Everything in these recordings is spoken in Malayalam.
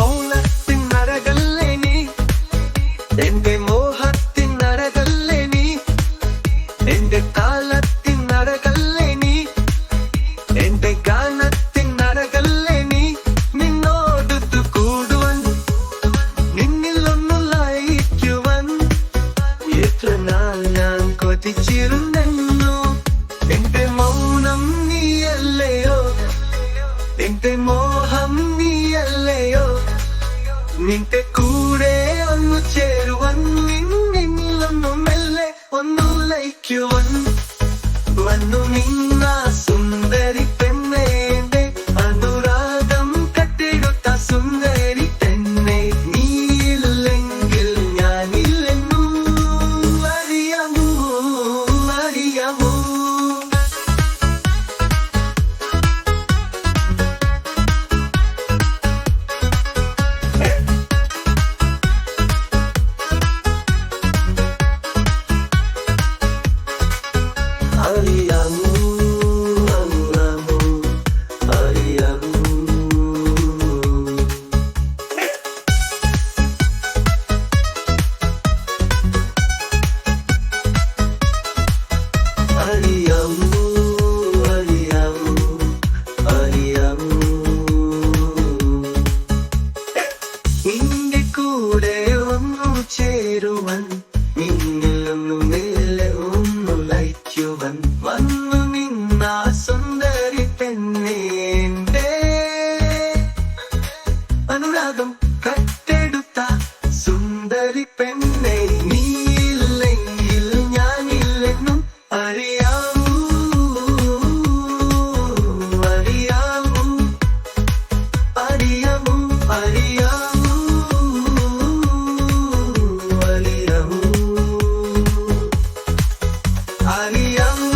മൗനത്തിനറകല്ലേ നീ, എന്റെ മോഹത്തിനറകല്ലേ നീ, എന്റെ താളത്തിനറകല്ലേ നീ, എന്റെ ഗാനത്തിനറകല്ലേ നീ. നിന്നോടൊത്തു കൂടുവാൻ, നിന്നിലൊന്നു ലയിക്കുവാൻ എത്ര നാൾ ഞാൻ കൊതിച്ചിരുന്നു. എന്റെ മൗനം നീയല്ലയോ, എന്റെ മോഹം നീയല്ലയോ, നിന്റെ കൂടെ ഒന്നു ചേരുവൻ, നിന്നിലൊന്നു മെല്ലെ ഒന്നു ലയിക്കുവൻ. വന്നു നിന്ന സുന്ദരി പെണ്ണേ, എന്റെ അനുരാഗം കട്ടെടുത്ത സുന്ദരി പെണ്ണേ, നീയില്ലെങ്കിൽ ഞാനില്ലെന്നും അറിയാമോ, അറിയാമോ. അറിയാമോ, അറിയാമോ, അറിയാമോ. അറിയാമോ, അറിയാമോ, അറിയാമോ. നിന്റെ കൂടെ ഒന്നു ചേരുവൻ, നിന്നിലൊന്നു മെല്ലെ ഒന്നു ലയിക്കുവൻ. വന്നു നിന്ന സുന്ദരി പെണ്ണേ, എന്റെ അനുരാഗം കട്ടെടുത്ത സുന്ദരി പെണ്ണേ, നീയില്ലെങ്കിൽ ഞാനില്ലെന്നും അറിയാമോ, അറിയാമോ, അറിയാമോ, അറിയാമോ, അറിയാമോ, അറിയാമോ.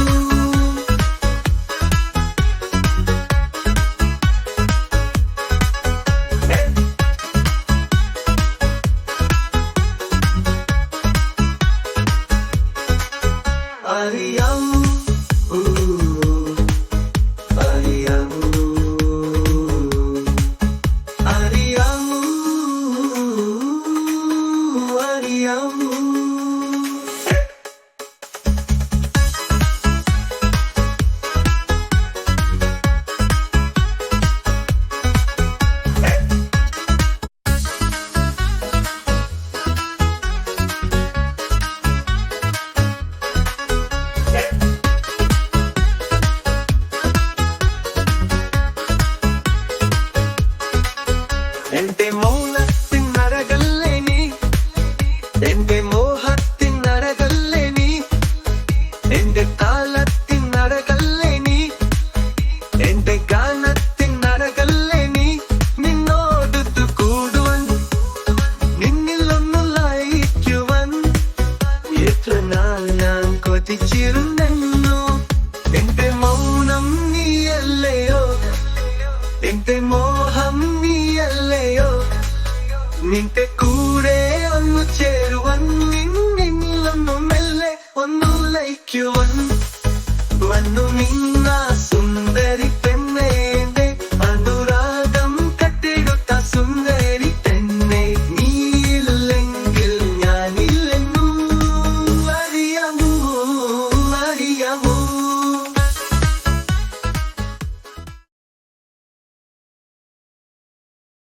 അറിയാമോ, അറിയാമോ, അറിയാമോ, അറിയാമോ. എന്റെ മൗനത്തിനറകല്ലേ നീ, എന്റെ മോഹത്തിനറകല്ലേ നീ, എന്റെ താളത്തിനറകല്ലേ നീ, എന്റെ ഗാനത്തിനറകല്ലേ നീ. നിന്നോടൊത്തു കൂടുവാൻ, നിന്നിലൊന്നു ലയിക്കുവാൻ എത്ര നാൾ ഞാൻ കൊതിച്ചിരുന്നു. എന്റെ മൗനം നീയല്ലയോ, എന്റെ മോഹം നീയല്ലയോ, നിന്റെ കൂടെ ഒന്നു ചേരു